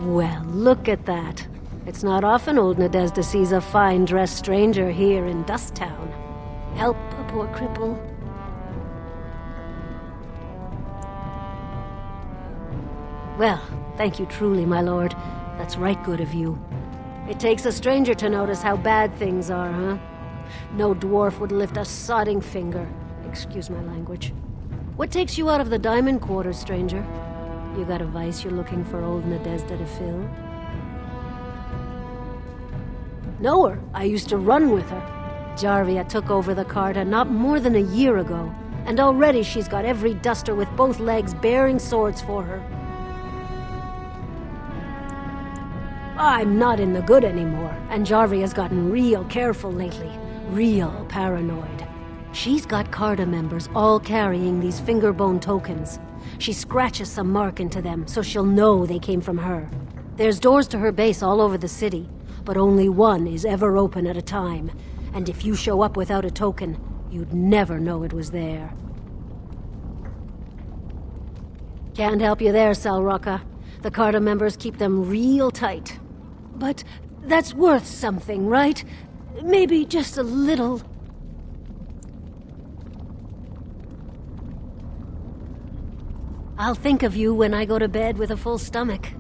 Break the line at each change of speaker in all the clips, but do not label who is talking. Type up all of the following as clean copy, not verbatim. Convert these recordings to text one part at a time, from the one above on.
Well, look at that. It's not often old Nadezhda sees a fine-dressed stranger here in Dust Town. Help a poor cripple. Well, thank you truly, my lord. That's right good of you. It takes a stranger to notice how bad things are, huh? No dwarf would lift a sodding finger. Excuse my language. What takes you out of the diamond quarters, stranger? You got a vice you're looking for old Nadezhda to fill? Know her. I used to run with her. Jarvia took over the Carta not more than a year ago, and already she's got every duster with both legs bearing swords for her. I'm not in the good anymore, and Jarvia's gotten real careful lately. Real paranoid. She's got Carta members all carrying these fingerbone tokens. She scratches some mark into them, so she'll know they came from her. There's doors to her base all over the city, but only one is ever open at a time. And if you show up without a token, you'd never know it was there. Can't help you there, Salrocka. The Carta members keep them real tight. But that's worth something, right? Maybe just a little. I'll think of you when I go to bed with a full stomach.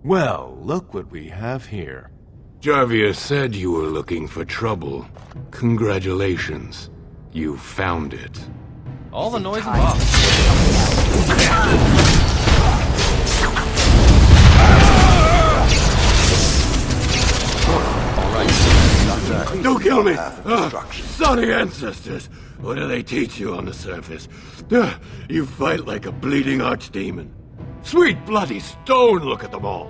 Well, look what we have here.
Jarvia said you were looking for trouble. Congratulations. You found it.
All the noise off.
Don't kill me! Sorry ancestors! What do they teach you on the surface? You fight like a bleeding archdemon. Sweet bloody stone, look at them all!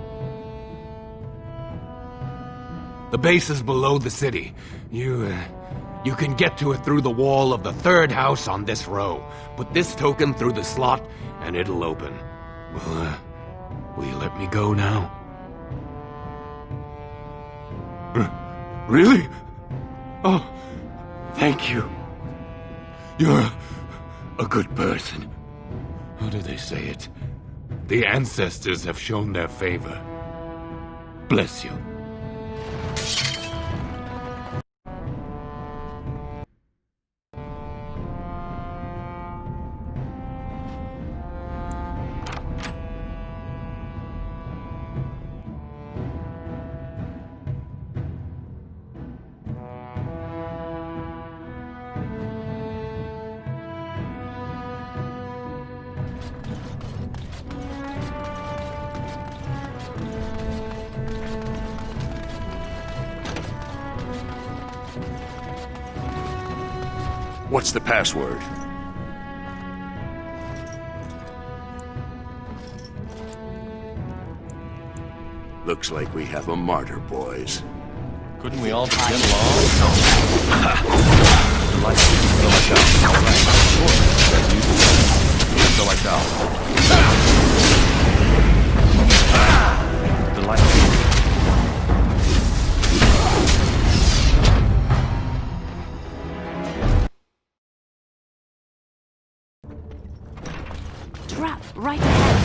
The base is below the city. You can get to it through the wall of the third house on this row. Put this token through the slot, and it'll open. Well, will you let me go now? Really? Oh, thank you. You're a good person. How do they say it? The ancestors have shown their favor. Bless you.
What's the password? Looks like we have a martyr, boys.
Couldn't we all just get along? So I shall. All right. So I shall. Delightful.
Drop right ahead.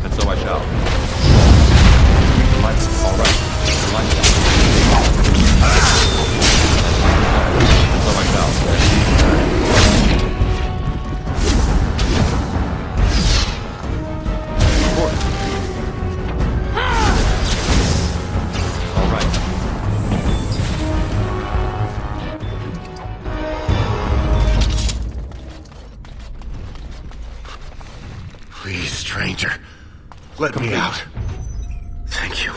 And so I shall. Delightful. All right. Delightful. And so I shall. All right.
Please, stranger. Let me out. Thank you.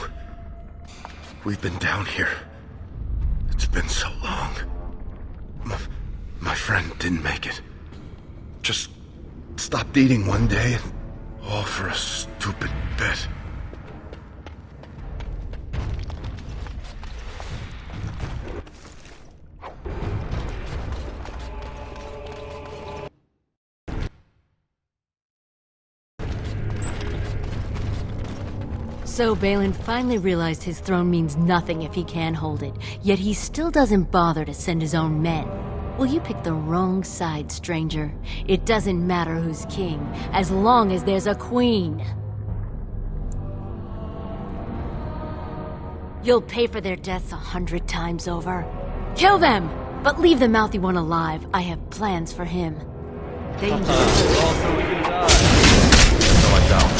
We've been down here. It's been so long. My friend didn't make it. Just stopped eating one day, and all for a stupid bet.
So Balin finally realized his throne means nothing if he can't hold it, yet he still doesn't bother to send his own men. Well, you picked the wrong side, stranger. It doesn't matter who's king, as long as there's a queen. You'll pay for their deaths 100 times over. Kill them! But leave the mouthy one alive. I have plans for him. Danger.
Also, we can die. So I shall.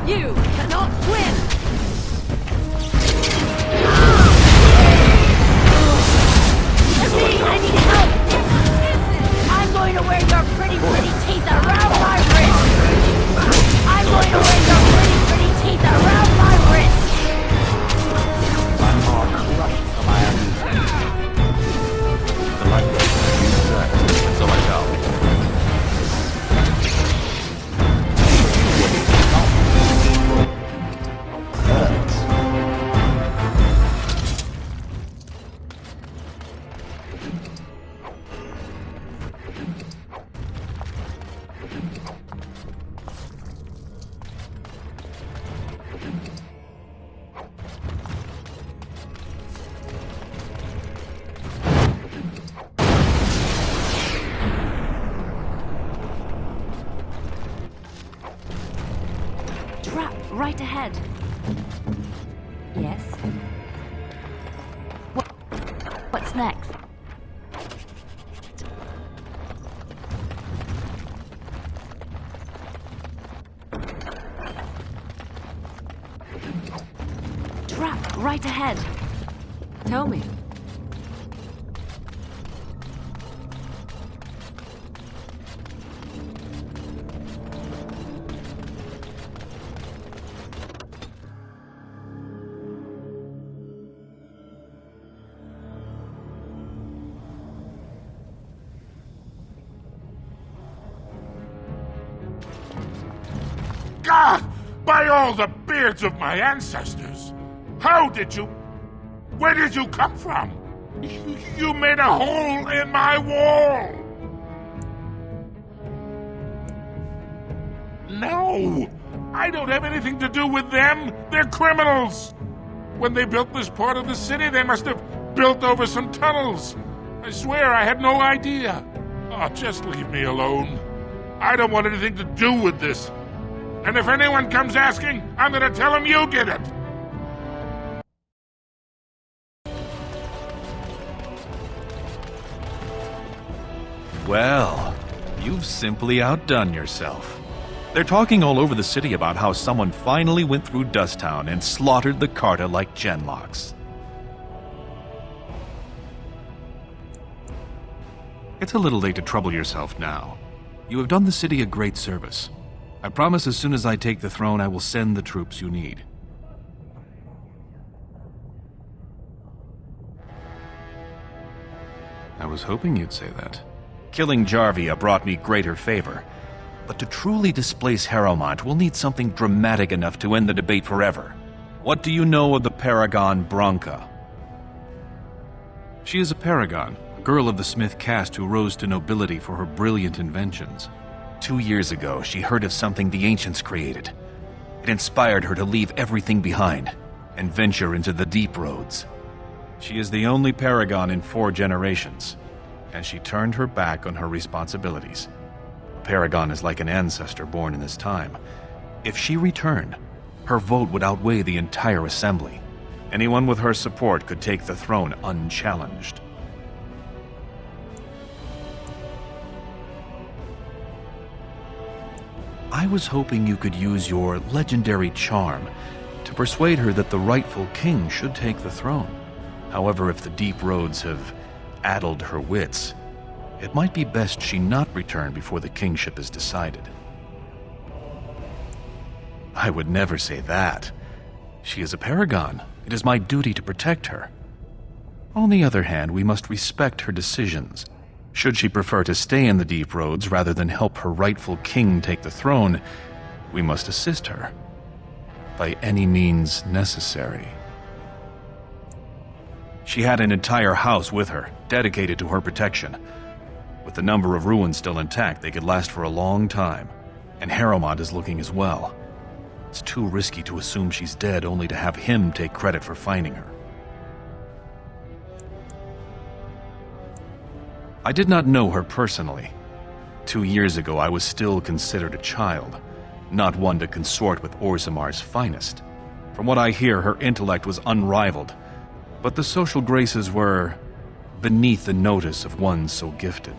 You cannot win! I need help! I'm going to wear your pretty teeth around my wrist! I'm going to wear your pretty teeth around my wrist!
I'm more crushed for my unease.
The light will use that. And so I shall.
Trap right ahead. Yes? What's next? Trap right ahead. Tell me.
God! By all the beards of my ancestors! How did you... Where did you come from? You made a hole in my wall! No! I don't have anything to do with them! They're criminals! When they built this part of the city, they must have built over some tunnels. I swear I had no idea. Oh, just leave me alone. I don't want anything to do with this. And if anyone comes asking, I'm gonna tell them you did it!
Well, you've simply outdone yourself. They're talking all over the city about how someone finally went through Dusttown and slaughtered the Carta like genlocks. It's a little late to trouble yourself now. You have done the city a great service. I promise as soon as I take the throne, I will send the troops you need. I was hoping you'd say that. Killing Jarvia brought me greater favor. But to truly displace Harrowmont, we'll need something dramatic enough to end the debate forever. What do you know of the Paragon Branca? She is a Paragon, a girl of the Smith caste who rose to nobility for her brilliant inventions. 2 years ago, she heard of something the ancients created. It inspired her to leave everything behind and venture into the deep roads. She is the only Paragon in 4 generations, and she turned her back on her responsibilities. A Paragon is like an ancestor born in this time. If she returned, her vote would outweigh the entire assembly. Anyone with her support could take the throne unchallenged. I was hoping you could use your legendary charm to persuade her that the rightful king should take the throne. However, if the deep roads have addled her wits, it might be best she not return before the kingship is decided. I would never say that. She is a Paragon. It is my duty to protect her. On the other hand, we must respect her decisions. Should she prefer to stay in the deep roads rather than help her rightful king take the throne, we must assist her by any means necessary. She had an entire house with her, dedicated to her protection. With the number of ruins still intact, they could last for a long time. And Harrowmont is looking as well. It's too risky to assume she's dead only to have him take credit for finding her. I did not know her personally. 2 years ago, I was still considered a child, not one to consort with Orzamar's finest. From what I hear, her intellect was unrivaled, but the social graces were beneath the notice of one so gifted.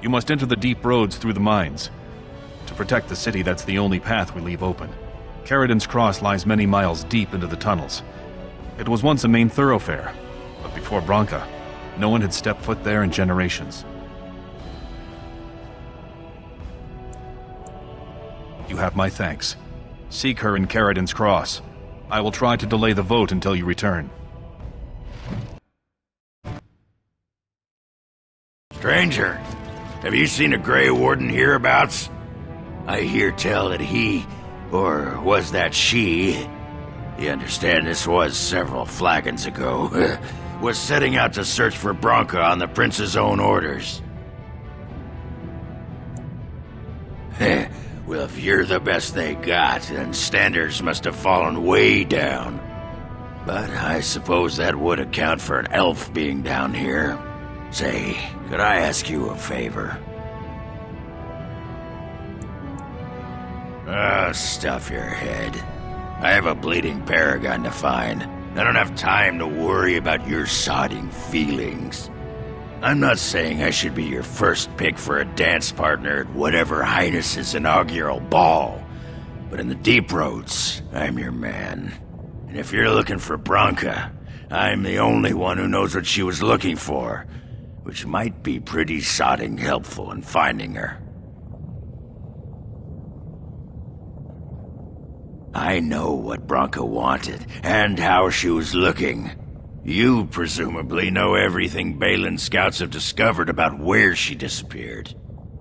You must enter the deep roads through the mines. To protect the city, that's the only path we leave open. Caridin's Cross lies many miles deep into the tunnels. It was once a main thoroughfare, but before Branka, no one had stepped foot there in generations. You have my thanks. Seek her in Caridin's Cross. I will try to delay the vote until you return.
Stranger, have you seen a Grey Warden hereabouts? I hear tell that he, or was that she, you understand this was several flagons ago, was setting out to search for Branka on the Prince's own orders. Well, if you're the best they got, then standards must have fallen way down. But I suppose that would account for an elf being down here. Say, could I ask you a favor? Stuff your head. I have a bleeding Paragon to find. I don't have time to worry about your sodding feelings. I'm not saying I should be your first pick for a dance partner at whatever Highness's inaugural ball, but in the deep roads, I'm your man. And if you're looking for Branka, I'm the only one who knows what she was looking for, which might be pretty sodding helpful in finding her. I know what Branka wanted, and how she was looking. You presumably know everything Balin scouts have discovered about where she disappeared.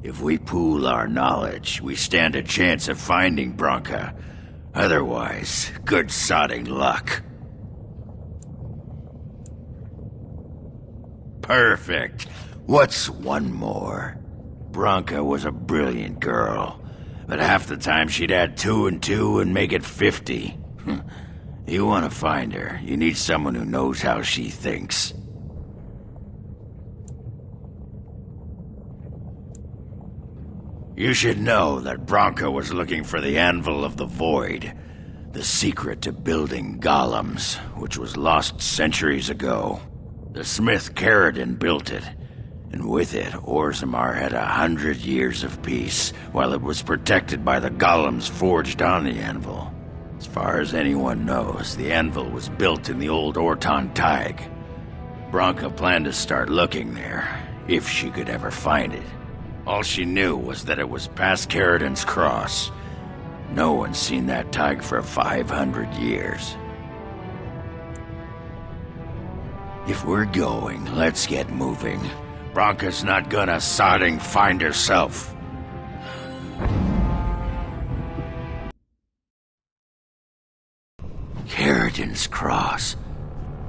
If we pool our knowledge, we stand a chance of finding Branka. Otherwise, good sodding luck. Perfect. What's one more? Branka was a brilliant girl, but half the time she'd add 2 and 2 and make it 50. You want to find her, you need someone who knows how she thinks. You should know that Branka was looking for the Anvil of the Void, the secret to building golems, which was lost centuries ago. The smith Caridin built it, and with it, Orzammar had 100 years of peace, while it was protected by the golems forged on the anvil. As far as anyone knows, the anvil was built in the old Orton Tig. Branka planned to start looking there, if she could ever find it. All she knew was that it was past Caridin's Cross. No one's seen that Tig for 500 years. If we're going, let's get moving. Branka's not gonna sodding find herself. Caridin's Cross.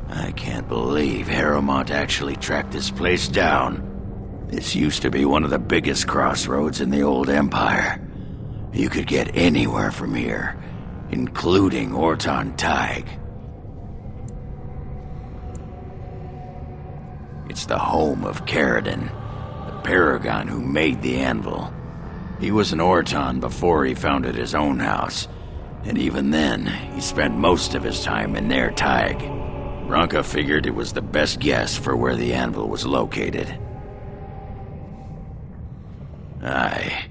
I can't believe Harrowmont actually tracked this place down. This used to be one of the biggest crossroads in the old Empire. You could get anywhere from here, including Orton Tig. It's the home of Caridin, the Paragon who made the anvil. He was an Orton before he founded his own house, and even then, he spent most of his time in their Tig. Branka figured it was the best guess for where the anvil was located. Aye,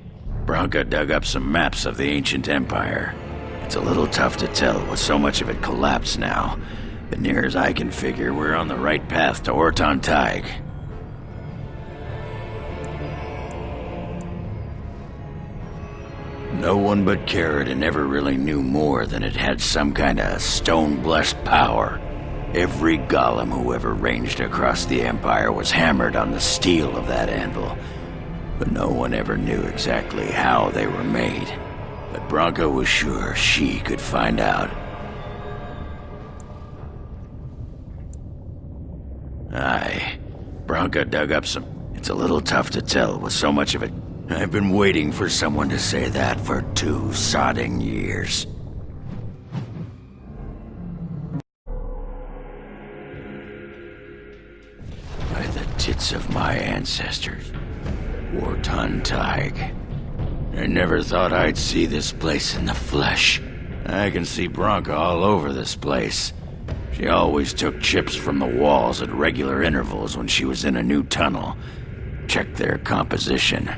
Branka dug up some maps of the ancient empire. It's a little tough to tell with so much of it collapsed now, but near as I can figure, we're on the right path to Orton Tig. No one but Caridin ever really knew more than it had some kind of stone-blessed power. Every golem who ever ranged across the Empire was hammered on the steel of that anvil, but no one ever knew exactly how they were made. But Branka was sure she could find out. Bronca dug up some... It's a little tough to tell with so much of it. I've been waiting for someone to say that for 2 sodding years. By the tits of my ancestors, Warton Tig. I never thought I'd see this place in the flesh. I can see Bronca all over this place. She always took chips from the walls at regular intervals when she was in a new tunnel. Checked their composition.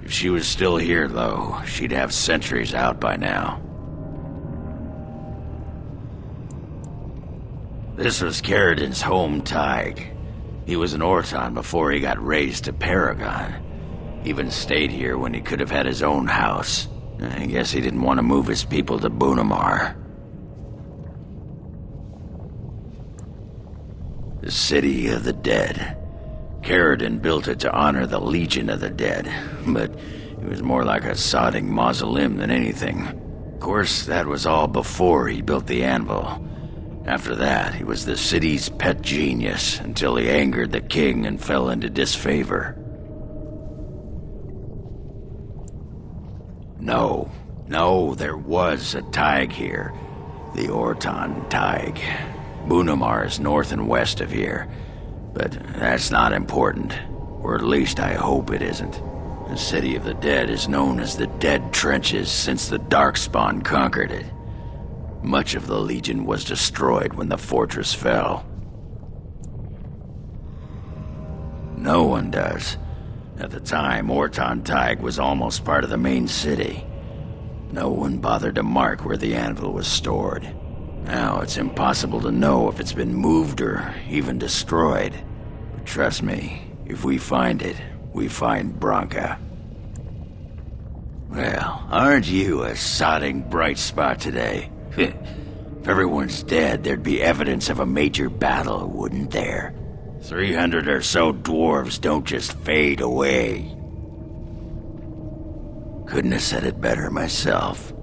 If she was still here, though, she'd have sentries out by now. This was Carradin's home Tig. He was an Orton before he got raised to Paragon. Even stayed here when he could have had his own house. I guess he didn't want to move his people to Bunamar. The City of the Dead. Carradin built it to honor the Legion of the Dead, but it was more like a sodding mausoleum than anything. Of course, that was all before he built the anvil. After that, he was the city's pet genius until he angered the king and fell into disfavor. No, there was a Tig here. The Orton Tig. Bunamar is north and west of here. But that's not important. Or at least I hope it isn't. The City of the Dead is known as the Dead Trenches since the Darkspawn conquered it. Much of the Legion was destroyed when the fortress fell. No one does. At the time, Orton Tig was almost part of the main city. No one bothered to mark where the anvil was stored. Now it's impossible to know if it's been moved or even destroyed. But trust me, if we find it, we find Bronca. Well, aren't you a sodding bright spot today? If everyone's dead, there'd be evidence of a major battle, wouldn't there? 300 or so dwarves don't just fade away. Couldn't have said it better myself.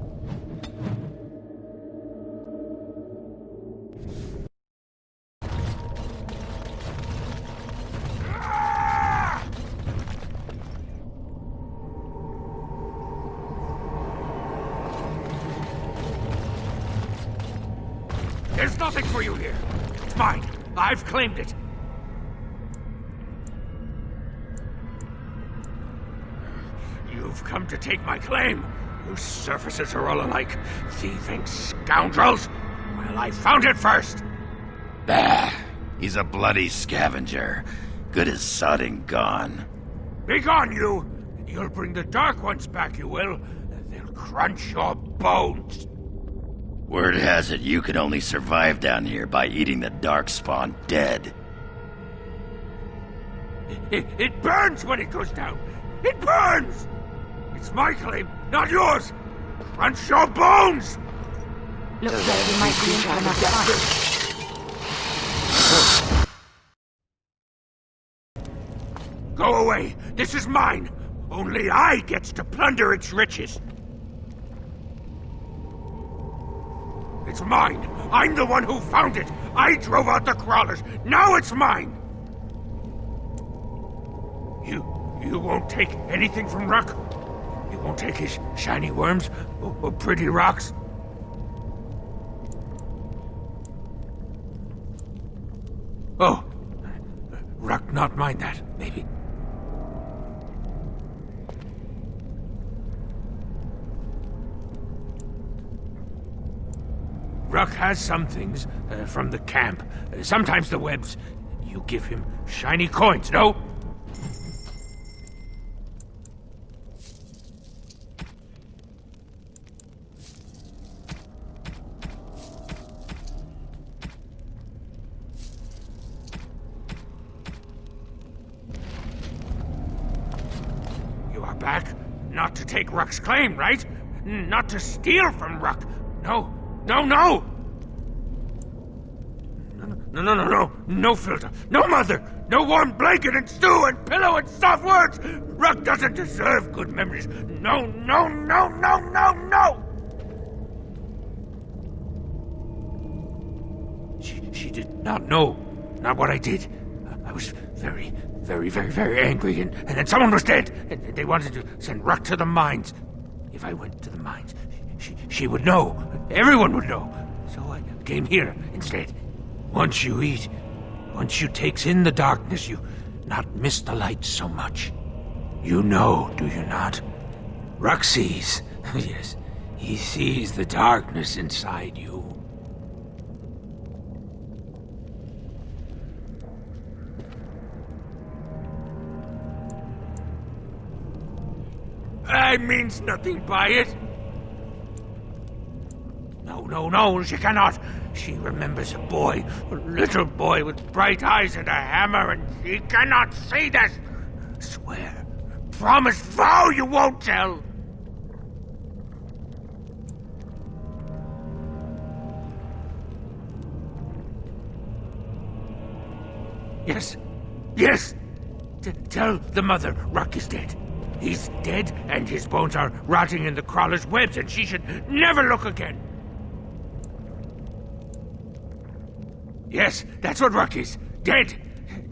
There's nothing for you here. It's mine. I've claimed it. You've come to take my claim. You surfaces are all alike. Thieving scoundrels. Well, I found it first.
Bah! He's a bloody scavenger. Good as sodding gone.
Be gone, you! You'll bring the Dark Ones back, you will. They'll crunch your bones.
Word has it you can only survive down here by eating the Darkspawn dead.
It burns when it goes down. It burns! It's my claim, not yours! Crunch your bones!
Looks like we might be in for another fight.
Go away! This is mine! Only I gets to plunder its riches! It's mine! I'm the one who found it! I drove out the crawlers! Now it's mine! You won't take anything from Ruck? You won't take his shiny worms or pretty rocks? Oh, Ruck not mind that, maybe. Ruck has some things from the camp. Sometimes the webs. You give him shiny coins, no? You are back? Not to take Ruck's claim, right? Not to steal from Ruck. No. No! No filter, no mother, no warm blanket and stew and pillow and soft words! Ruck doesn't deserve good memories. No! She did not know. Not what I did. I was very, very, very, very angry, and then someone was dead, and they wanted to send Ruck to the mines. If I went to the mines, she would know. Everyone would know. So I came here instead. Once you eat, once you takes in the darkness, you not miss the light so much. You know, do you not? Ruck sees. Yes, he sees the darkness inside you. I means nothing by it. No, she cannot. She remembers a boy, a little boy with bright eyes and a hammer, and she cannot see this. Swear, promise, vow you won't tell. Yes. Tell the mother Ruck is dead. He's dead, and his bones are rotting in the crawler's webs, and she should never look again. Yes, that's what Ruck is. Dead.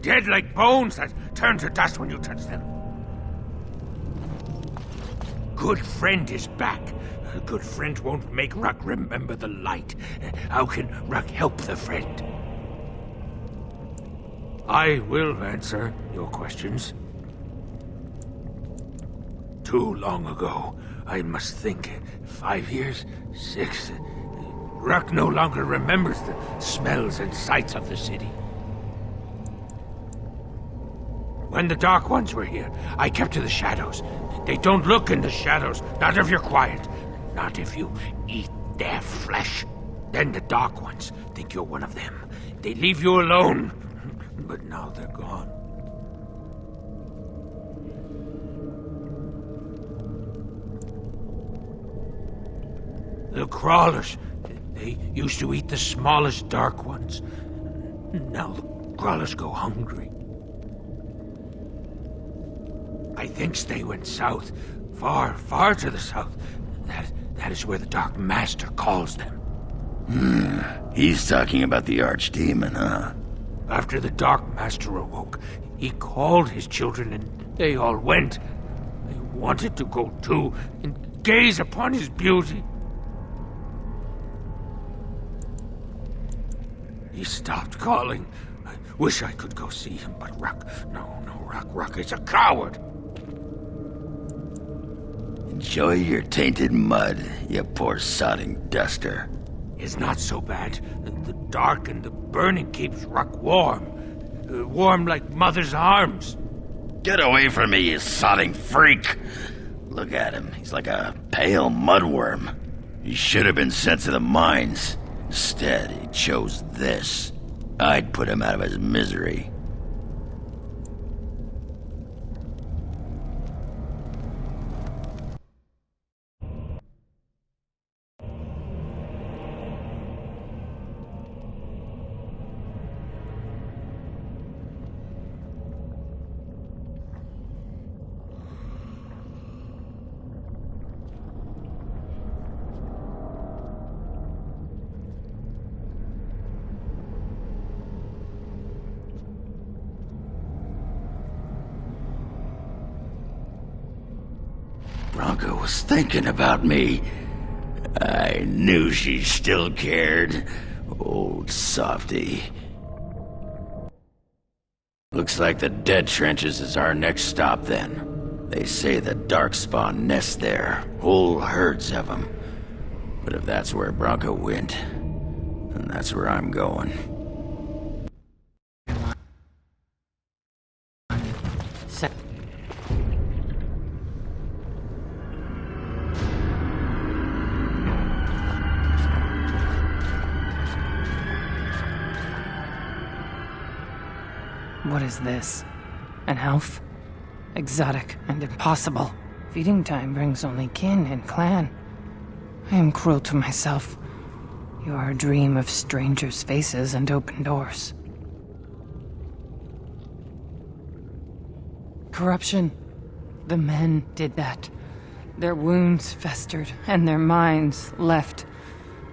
Dead like bones that turn to dust when you touch them. Good friend is back. A good friend won't make Ruck remember the light. How can Ruck help the friend? I will answer your questions. Too long ago, I must think. 5 years? 6? Ruck no longer remembers the smells and sights of the city. When the Dark Ones were here, I kept to the shadows. They don't look in the shadows, not if you're quiet. Not if you eat their flesh. Then the Dark Ones think you're one of them. They leave you alone. But now they're gone. The crawlers, they used to eat the smallest Dark Ones. Now the crawlers go hungry. I think they went south, far to the south. That is where the Dark Master calls them.
He's talking about the Archdemon, huh?
After the Dark Master awoke, he called his children and they all went. They wanted to go too and gaze upon his beauty. He stopped calling. I wish I could go see him, but Ruck is a coward.
Enjoy your tainted mud, you poor sodding duster.
It's not so bad. The dark and the burning keeps Ruck warm. Warm like mother's arms.
Get away from me, you sodding freak! Look at him. He's like a pale mudworm. He should have been sent to the mines. Instead, he chose this. I'd put him out of his misery. Bronca was thinking about me. I knew she still cared. Old softy. Looks like the Dead Trenches is our next stop then. They say the Darkspawn nest there. Whole herds of them. But if that's where Bronca went, then that's where I'm going.
What is this? An elf? Exotic and impossible. Feeding time brings only kin and clan. I am cruel to myself. You are a dream of strangers' faces and open doors. Corruption. The men did that. Their wounds festered, and their minds left.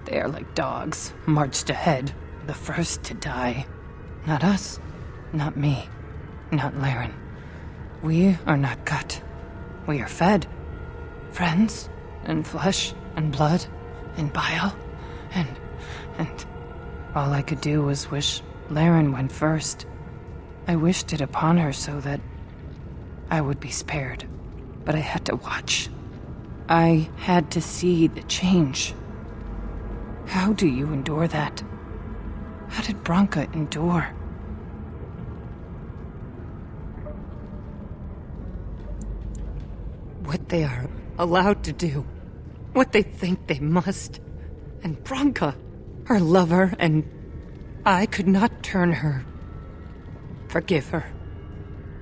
They are like dogs, marched ahead, the first to die. Not us. Not me. not Laren. We are not cut. We are fed. Friends, and flesh, and blood, and bile, and all I could do was wish Laren went first. I wished it upon her so that I would be spared. But I had to watch. I had to see the change. How do you endure that? How did Branka endure? What they are allowed to do. What they think they must. And Branka, her lover, and I could not turn her. Forgive her.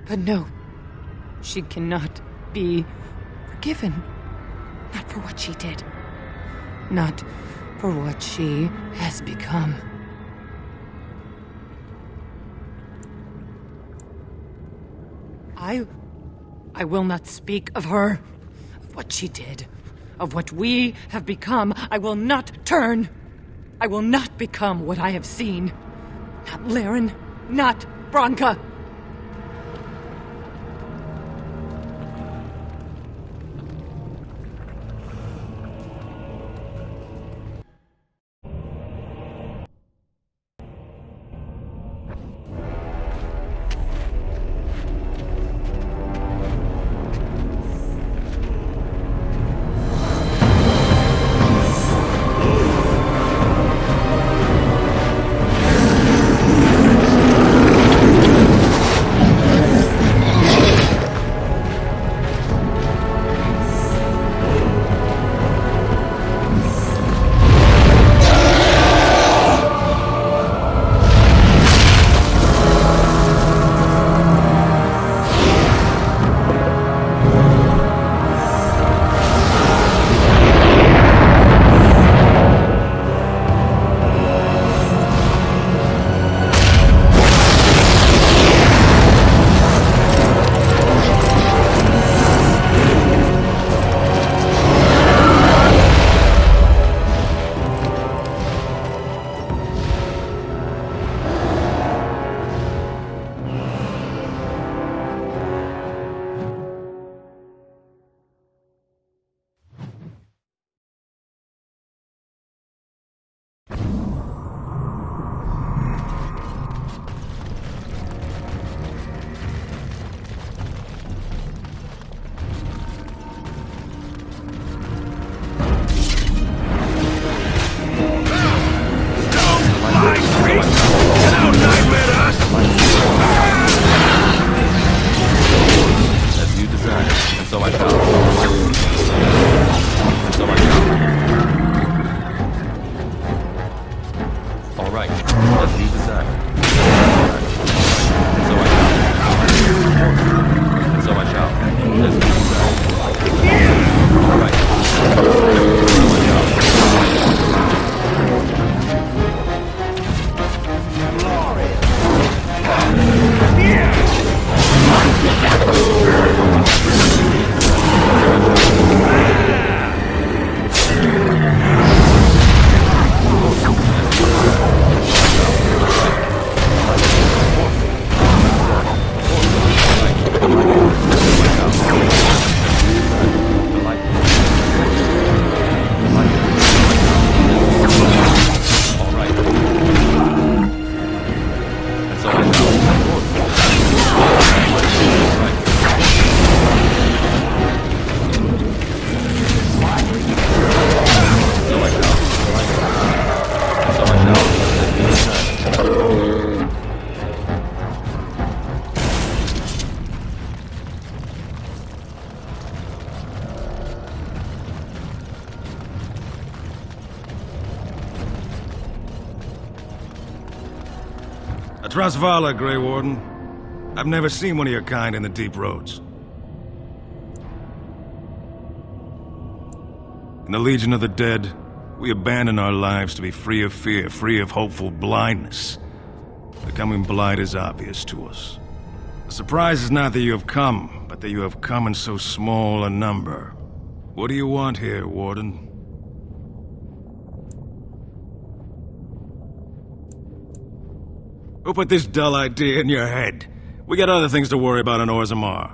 But no, she cannot be forgiven. Not for what she did. Not for what she has become. I will not speak of her, of what she did, of what we have become. I will not turn. I will not become what I have seen. Not Laren, not Branka.
Trasvala, Grey Warden. I've never seen one of your kind in the deep roads. In the Legion of the Dead, we abandon our lives to be free of fear, free of hopeful blindness. Becoming blind is obvious to us. The surprise is not that you have come, but that you have come in so small a number. What do you want here, Warden? Who put this dull idea in your head? We got other things to worry about in Orzammar.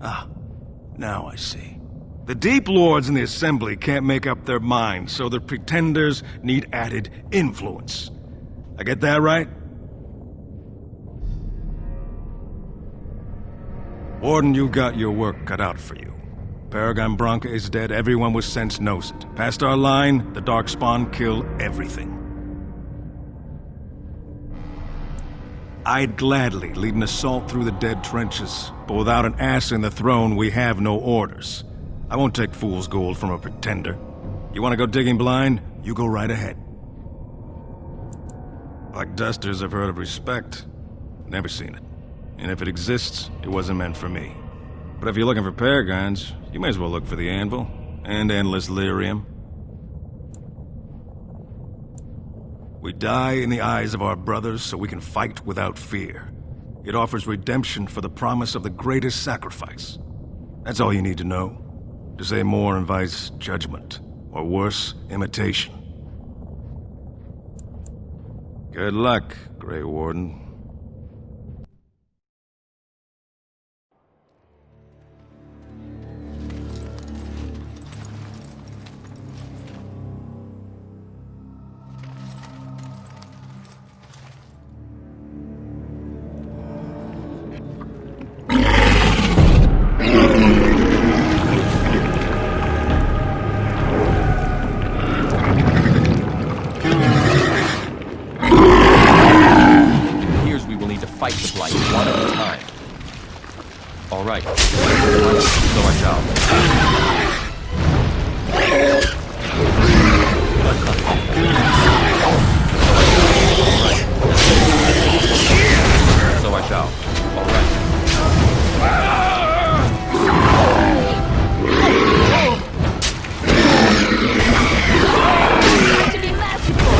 Ah, now I see. The Deep Lords in the Assembly can't make up their minds, so the Pretenders need added influence. I get that right? Warden, you got your work cut out for you. Paragon Branca is dead, everyone with sense knows it. Past our line, the Darkspawn kill everything. I'd gladly lead an assault through the dead trenches, but without an ass in the throne, we have no orders. I won't take fool's gold from a pretender. You want to go digging blind? You go right ahead. Like dusters, I've heard of respect. Never seen it. And if it exists, it wasn't meant for me. But if you're looking for paragons, you may as well look for the anvil and endless lyrium. We die in the eyes of our brothers so we can fight without fear. It offers redemption for the promise of the greatest sacrifice. That's all you need to know. To say more invites judgment, or worse, imitation. Good luck, Grey Warden.
Fight the Blight one at a time. All right. So I shall. So I shall. All right.
To be merciful.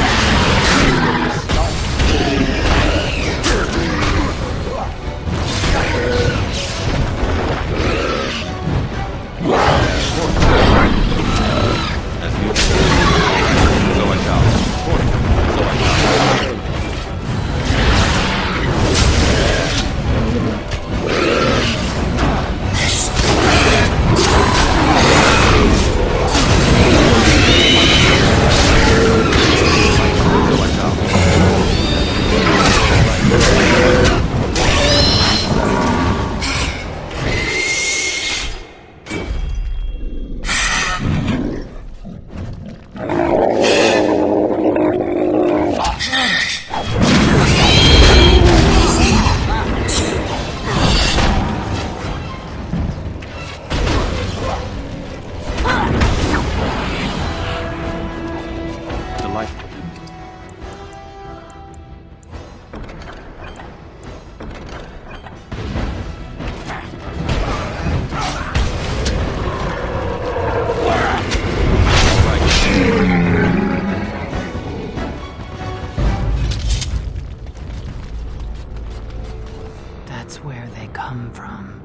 That's where they come from.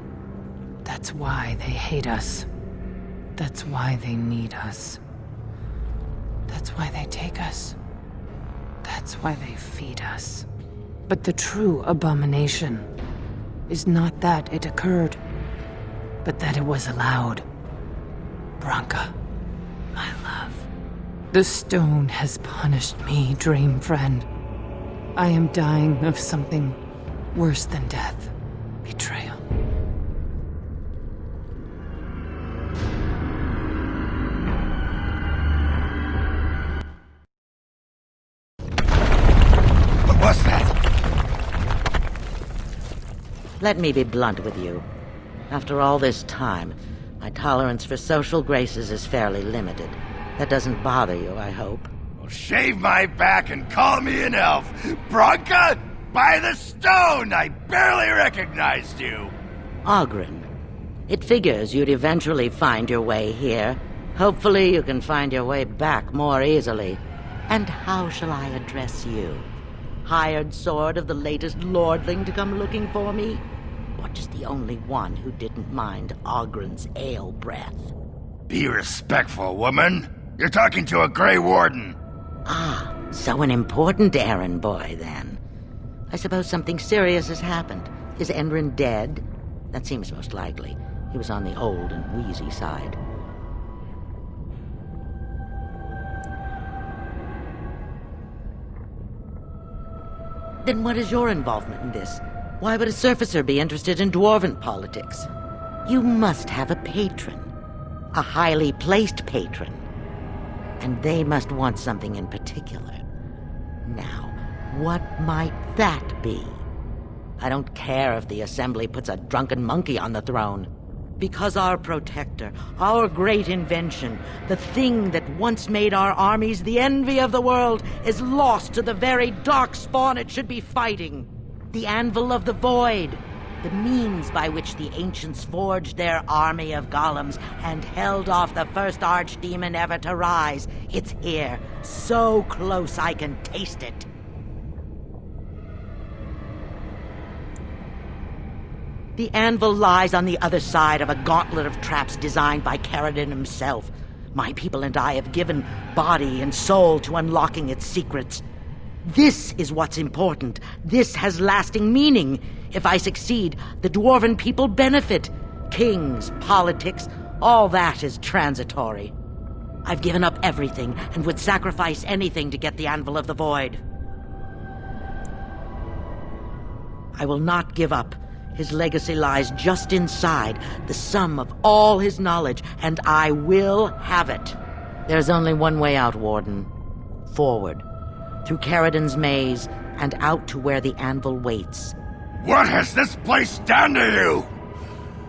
That's why they hate us. That's why they need us. That's why they take us. That's why they feed us. But the true abomination is not that it occurred, but that it was allowed. Branca, my love. The stone has punished me, dream friend. I am dying of something worse than death. Betrayal.
What was that?
Let me be blunt with you. After all this time, my tolerance for social graces is fairly limited. That doesn't bother you, I hope.
Well, shave my back and call me an elf. Branca, by the stone, I barely recognized you.
Oghren. It figures you'd eventually find your way here. Hopefully you can find your way back more easily. And how shall I address you? Hired sword of the latest lordling to come looking for me? Or just the only one who didn't mind Oghren's ale breath?
Be respectful, woman. You're talking to a Grey Warden.
Ah, so an important errand boy, then. I suppose something serious has happened. Is Endrin dead? That seems most likely. He was on the old and wheezy side. Then what is your involvement in this? Why would a surfacer be interested in dwarven politics? You must have a patron. A highly placed patron. And they must want something in particular. Now, what might that be? I don't care if the Assembly puts a drunken monkey on the throne. Because our protector, our great invention, the thing that once made our armies the envy of the world, is lost to the very dark spawn it should be fighting. The Anvil of the Void. The means by which the ancients forged their army of golems and held off the first archdemon ever to rise. It's here, so close I can taste it. The anvil lies on the other side of a gauntlet of traps designed by Paragon himself. My people and I have given body and soul to unlocking its secrets. This is what's important. This has lasting meaning. If I succeed, the dwarven people benefit. Kings, politics, all that is transitory. I've given up everything and would sacrifice anything to get the Anvil of the Void. I will not give up. His legacy lies just inside, the sum of all his knowledge, and I will have it. There's only one way out, Warden. Forward. Through Caridon's maze, and out to where the anvil waits.
What has this place done to you?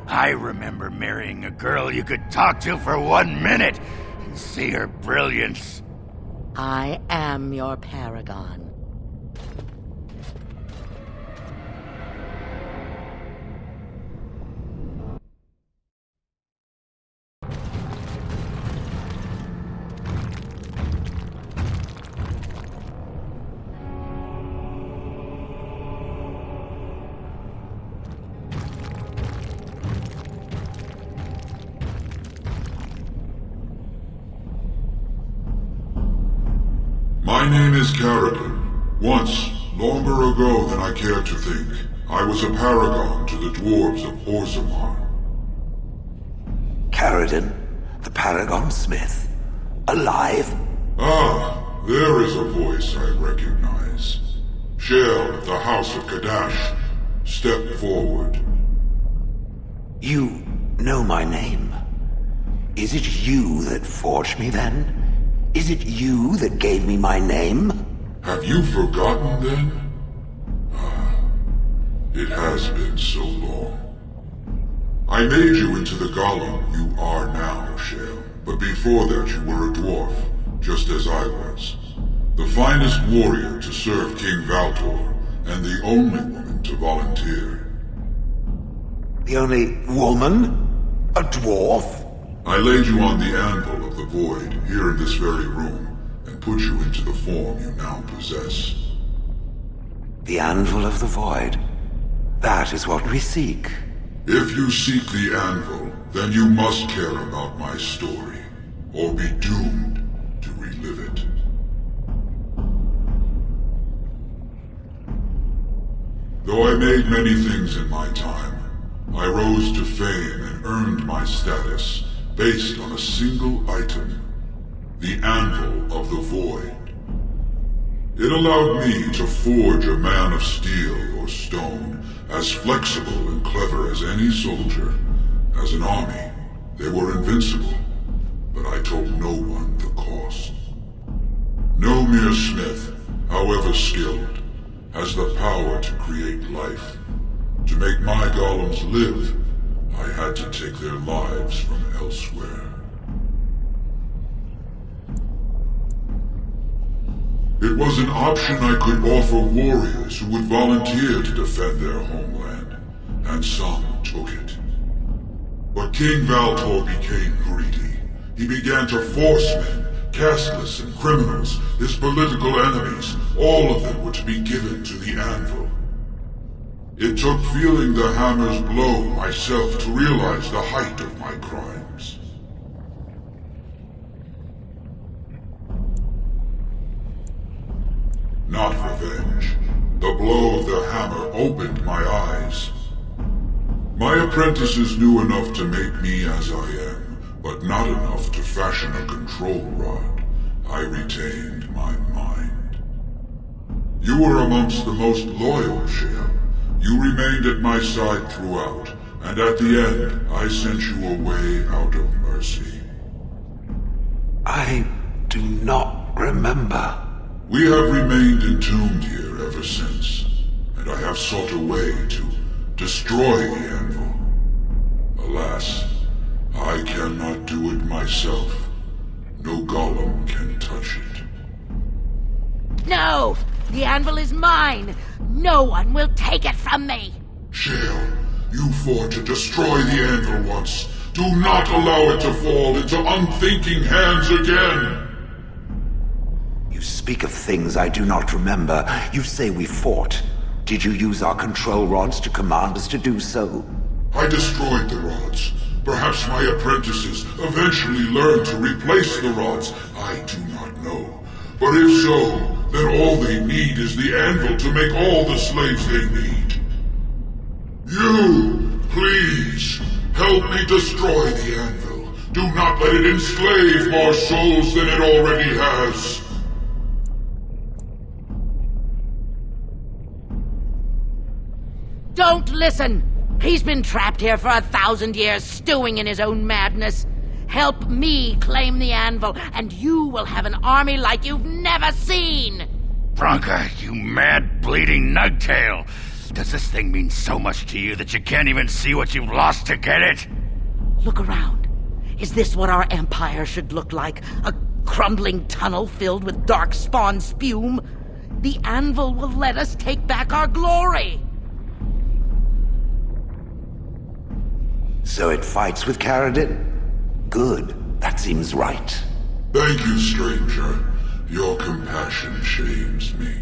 I remember marrying a girl you could talk to for 1 minute and see her brilliance.
I am your Paragon.
My name is Paragon. Once, longer ago than I cared to think, I was a paragon to the dwarves of Orzammar.
Caridon, the Paragon Smith, alive?
Ah, there is a voice I recognize. Shale of the House of Kadash, step forward.
You know my name. Is it you that forged me then? Is it you that gave me my name?
Have you forgotten then? Ah, it has been so long. I made you into the golem you are now, Shale. But before that you were a dwarf, just as I was. The finest warrior to serve King Valtor, and the only woman to volunteer.
The only woman? A dwarf?
I laid you on the anvil of the void, here in this very room, and put you into the form you now possess.
The anvil of the void. That is what we seek.
If you seek the anvil, then you must care about my story, or be doomed to relive it. Though I made many things in my time, I rose to fame and earned my status based on a single item, the Anvil of the Void. It allowed me to forge a man of steel or stone, as flexible and clever as any soldier. As an army, they were invincible, but I told no one the cost. No mere smith, however skilled, has the power to create life. To make my golems live, I had to take their lives from elsewhere. It was an option I could offer warriors who would volunteer to defend their homeland, and some took it. But King Valtor became greedy. He began to force men, casteless and criminals, his political enemies, all of them were to be given to the anvil. It took feeling the hammer's blow myself to realize the height of my crimes. Not revenge, The blow of the hammer opened my eyes. My apprentices knew enough to make me as I am, but not enough to fashion a control rod. I retained my mind. You were amongst the most loyal, Shale. You remained at my side throughout, and at the end, I sent you away out of mercy.
I do not remember.
We have remained entombed here ever since, and I have sought a way to destroy the anvil. Alas, I cannot do it myself. No golem can touch it.
No! The anvil is mine! No one will take it from me!
Shale, you fought to destroy the anvil once. Do not allow it to fall into unthinking hands again!
You speak of things I do not remember. You say we fought. Did you use our control rods to command us to do so?
I destroyed the rods. Perhaps my apprentices eventually learned to replace the rods. I do not know. But if so, then all they need is the anvil to make all the slaves they need. You, please, help me destroy the anvil. Do not let it enslave more souls than it already has.
Don't listen! He's been trapped here for 1,000 years, stewing in his own madness. Help me claim the anvil, and you will have an army like you've never seen!
Bronca, you mad, bleeding nugtail! Does this thing mean so much to you that you can't even see what you've lost to get it?
Look around. Is this what our empire should look like? A crumbling tunnel filled with dark spawn spume? The anvil will let us take back our glory!
So it fights with Paragon? Good. That seems right.
Thank you, stranger. Your compassion shames me.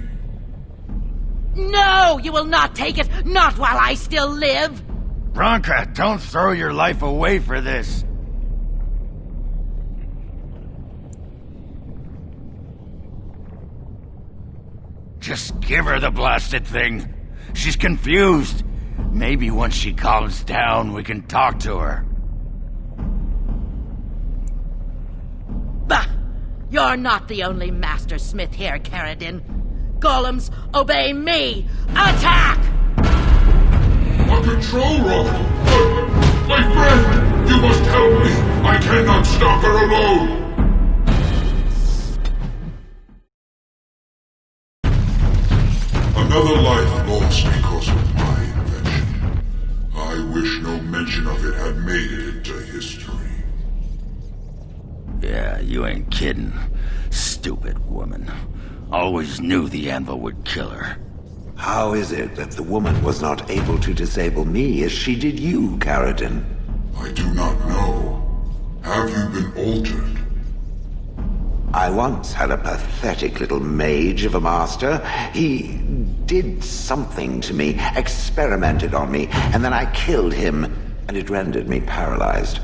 No! You will not take it! Not while I still live!
Bronca, don't throw your life away for this! Just give her the blasted thing. She's confused. Maybe once she calms down, we can talk to her.
Bah! You're not the only master smith here, Paragon. Golems, obey me! Attack!
A control rod! My friend! You must help me! I cannot stop her alone! Another life lost because of my invention. I wish no mention of it had made it into history.
Yeah, you ain't kidding. Stupid woman. Always knew the anvil would kill her.
How is it that the woman was not able to disable me as she did you, Paragon?
I do not know. Have you been altered?
I once had a pathetic little mage of a master. He did something to me, experimented on me, and then I killed him, and it rendered me paralyzed.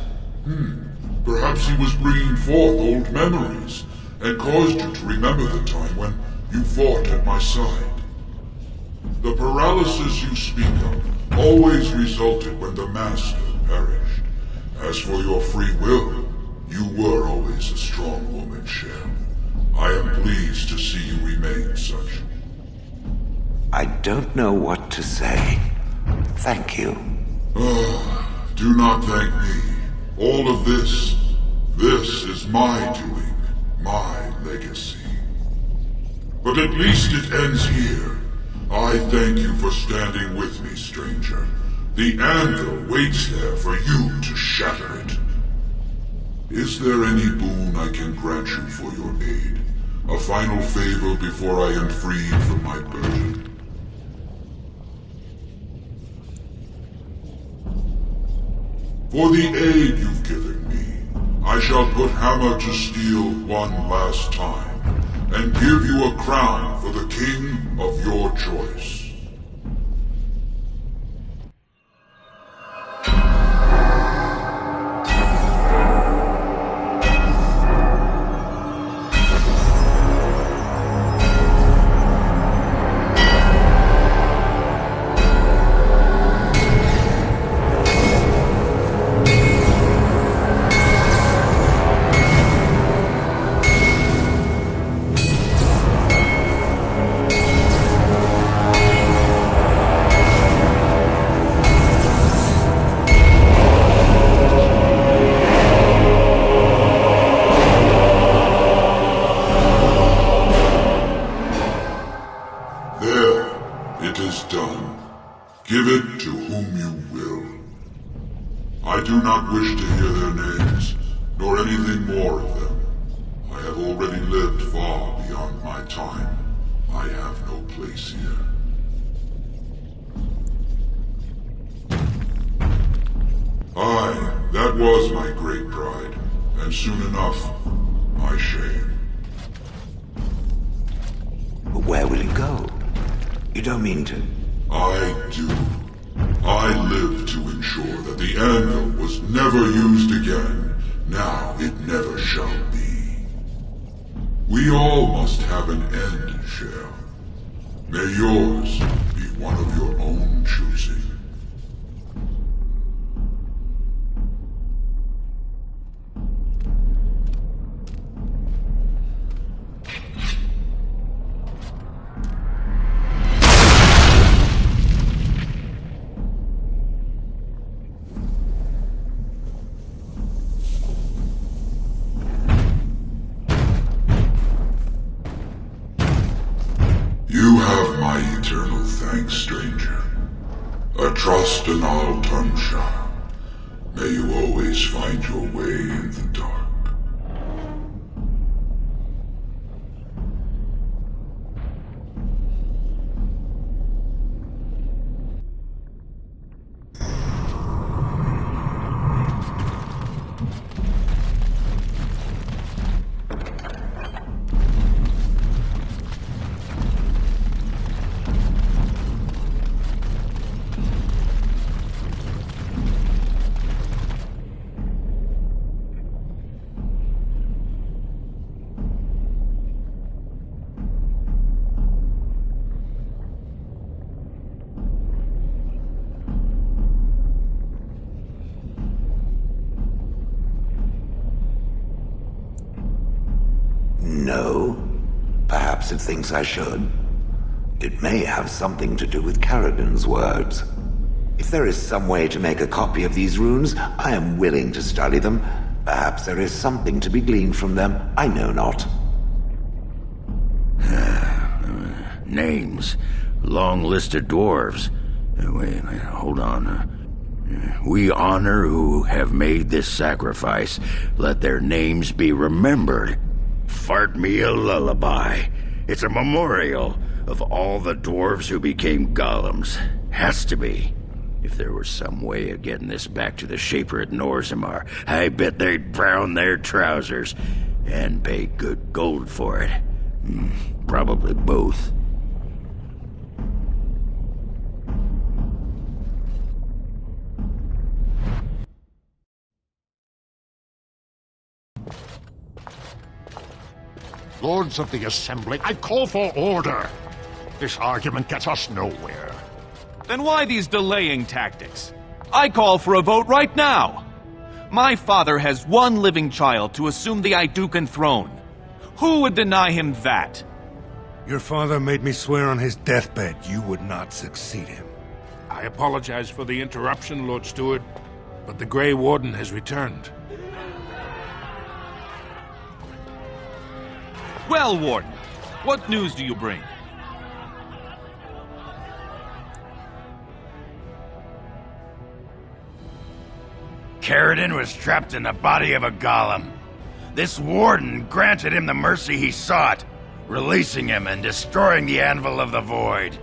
Perhaps he was bringing forth old memories, and caused you to remember the time when you fought at my side. The paralysis you speak of always resulted when the Master perished. As for your free will, you were always a strong woman, Shale. I am pleased to see you remain such.
I don't know what to say. Thank you.
Do not thank me. All of this is my doing, my legacy. But at least it ends here. I thank you for standing with me, stranger. The anvil waits there for you to shatter it. Is there any boon I can grant you for your aid? A final favor before I am freed from my burden? For the aid you've given me, I shall put hammer to steel one last time, and give you a crown for the king of your choice. It is done. Give it to whom you will. I do not wish to hear their names, nor anything more of them. I have already lived far beyond my time. I have no place here. Aye, that was my great pride, and soon enough, my shame.
But where will it go? You don't mean to...
I do. I live to ensure that the anvil was never used again. Now it never shall be. We all must have an end, Cher. May yours be one of your own choosing. You have my eternal thanks, stranger. A trust and I'll turn sharp. May you always find your way in the dark.
No. Perhaps it thinks I should. It may have something to do with Paragon's words. If there is some way to make a copy of these runes, I am willing to study them. Perhaps there is something to be gleaned from them. I know not.
Names. Long list of dwarves. Wait, hold on. We honor who have made this sacrifice. Let their names be remembered. Fart me a lullaby. It's a memorial of all the dwarves who became golems. Has to be. If there was some way of getting this back to the Shaper at Norzimar, I bet they'd brown their trousers and pay good gold for it. Probably both.
Lords of the Assembly, I call for order. This argument gets us nowhere.
Then why these delaying tactics? I call for a vote right now. My father has one living child to assume the Idukan throne. Who would deny him that?
Your father made me swear on his deathbed you would not succeed him.
I apologize for the interruption, Lord Steward, but the Grey Warden has returned.
Well, Warden, what news do you bring?
Caridin was trapped in the body of a golem. This warden granted him the mercy he sought, releasing him and destroying the Anvil of the Void.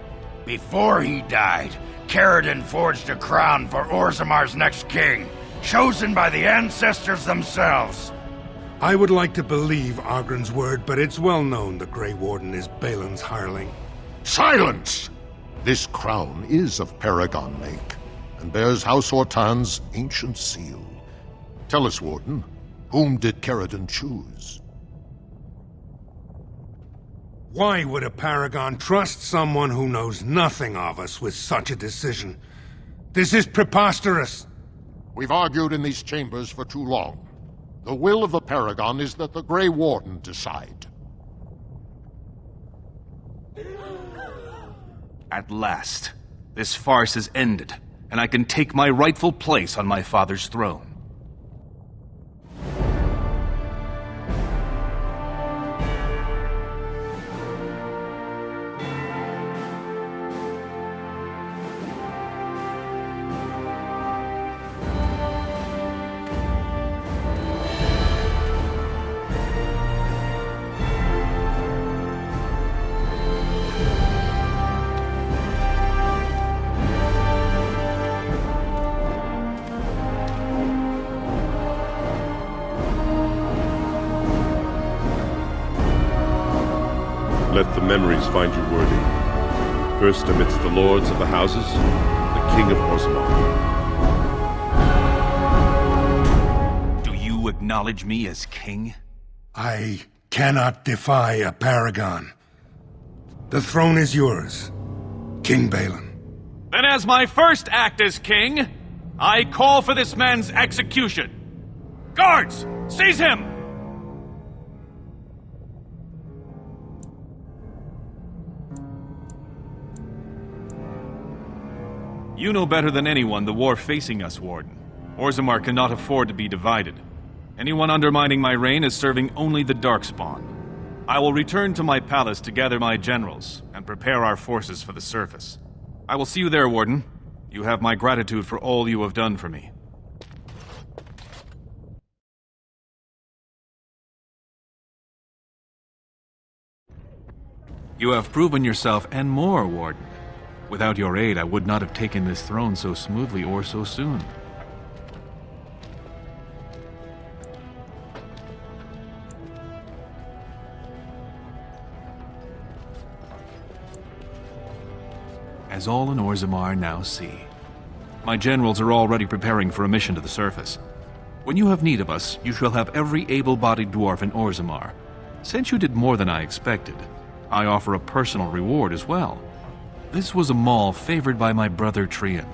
Before he died, Caridin forged a crown for Orzamar's next king, chosen by the ancestors themselves.
I would like to believe Ogren's word, but it's well known the Grey Warden is Balin's hireling.
Silence! This crown is of Paragon make, and bears House Hortan's ancient seal. Tell us, Warden, whom did Caridin choose?
Why would a Paragon trust someone who knows nothing of us with such a decision? This is preposterous!
We've argued in these chambers for too long. The will of the Paragon is that the Grey Warden decide.
At last, this farce is ended, and I can take my rightful place on my father's throne.
memories find you worthy. First amidst the lords of the houses, the King of Orzammar.
Do you acknowledge me as king?
I cannot defy a Paragon. The throne is yours, King Balin.
Then as my first act as king, I call for this man's execution. Guards, seize him! You know better than anyone the war facing us, Warden. Orzammar cannot afford to be divided. Anyone undermining my reign is serving only the Darkspawn. I will return to my palace to gather my generals and prepare our forces for the surface. I will see you there, Warden. You have my gratitude for all you have done for me. You have proven yourself and more, Warden. Without your aid, I would not have taken this throne so smoothly or so soon. As all in Orzammar now see. My generals are already preparing for a mission to the surface. When you have need of us, you shall have every able-bodied dwarf in Orzammar. Since you did more than I expected, I offer a personal reward as well. This was a mall favored by my brother Trian.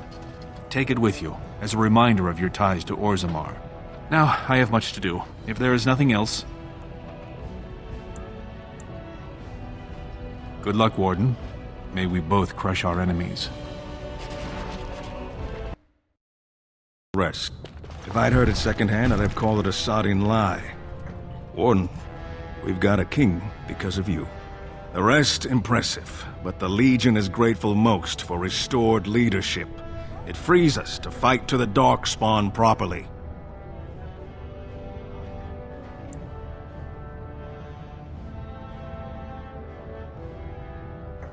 Take it with you, as a reminder of your ties to Orzammar. Now, I have much to do. If there is nothing else... Good luck, Warden. May we both crush our enemies.
Rest. If I'd heard it secondhand, I'd have called it a sodding lie. Warden, we've got a king because of you. The rest impressive, but the Legion is grateful most for restored leadership. It frees us to fight to the Darkspawn properly.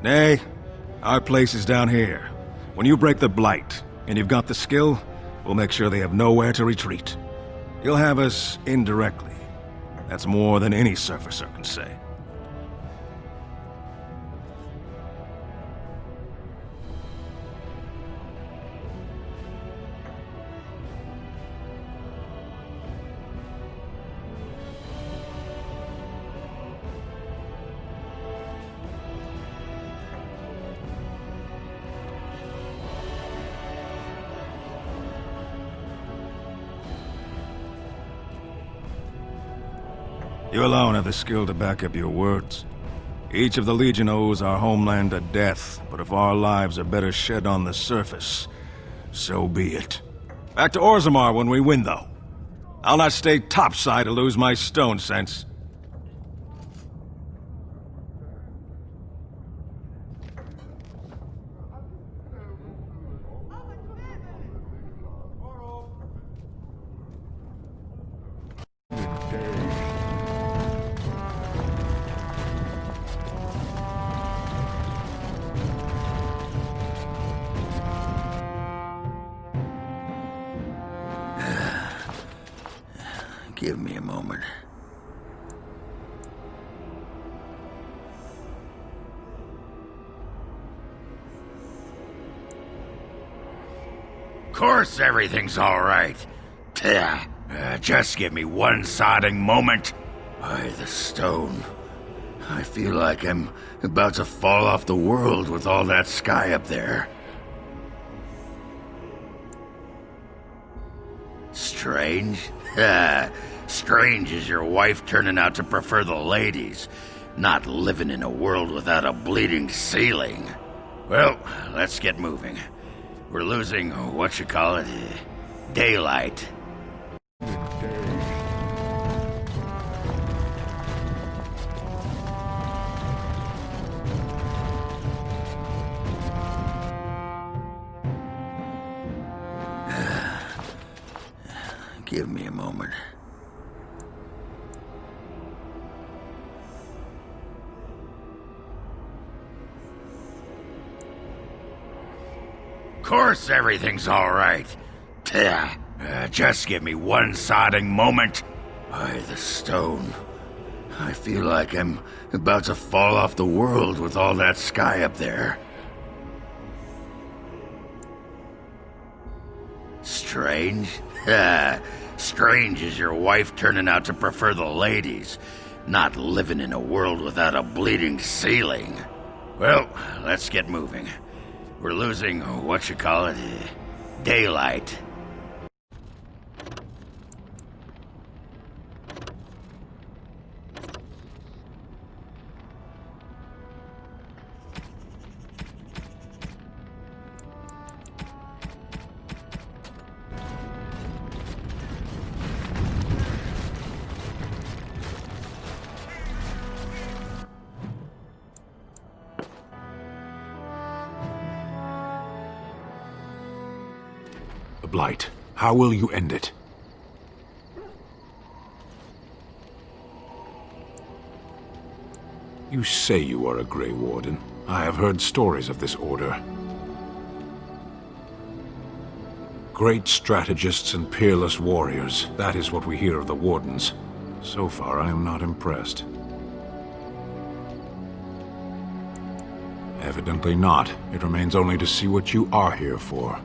Nay, our place is down here. When you break the Blight, and you've got the skill, we'll make sure they have nowhere to retreat. You'll have us indirectly. That's more than any surfacer can say. You alone have the skill to back up your words. Each of the Legion owes our homeland a death, but if our lives are better shed on the surface, so be it. Back to Orzammar when we win, though. I'll not stay topside to lose my stone sense.
Give me a moment. Of course everything's all right. Just give me one sodding moment. By the stone. I feel like I'm about to fall off the world with all that sky up there. Strange? Strange is your wife turning out to prefer the ladies, not living in a world without a bleeding ceiling. Well, let's get moving. We're losing, daylight. Give me a moment. Of course everything's all right. Just give me one sodding moment. By the stone. I feel like I'm about to fall off the world with all that sky up there. Strange? Strange is your wife turning out to prefer the ladies, not living in a world without a bleeding ceiling. Well, let's get moving. We're losing, daylight.
The Blight. How will you end it? You say you are a Grey Warden. I have heard stories of this order. Great strategists and peerless warriors. That is what we hear of the Wardens. So far, I am not impressed. Evidently not. It remains only to see what you are here for.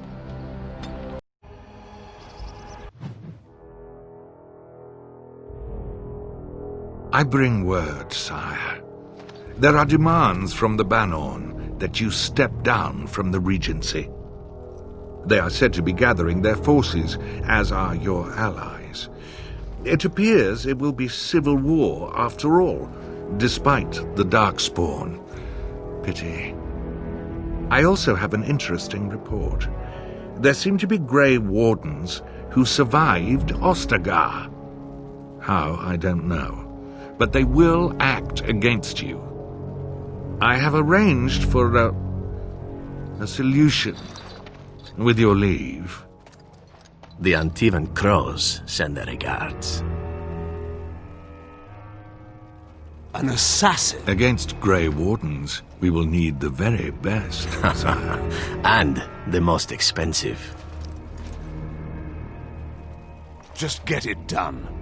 I bring word, sire. There are demands from the Banorn that you step down from the Regency. They are said to be gathering their forces, as are your allies. It appears it will be civil war after all, despite the Darkspawn. Pity. I also have an interesting report. There seem to be Grey Wardens who survived Ostagar. How, I don't know. But they will act against you. I have arranged for a solution, with your leave.
The Antivan Crows send their regards.
An assassin?
Against Grey Wardens, we will need the very best, sire.
And the most expensive.
Just get it done.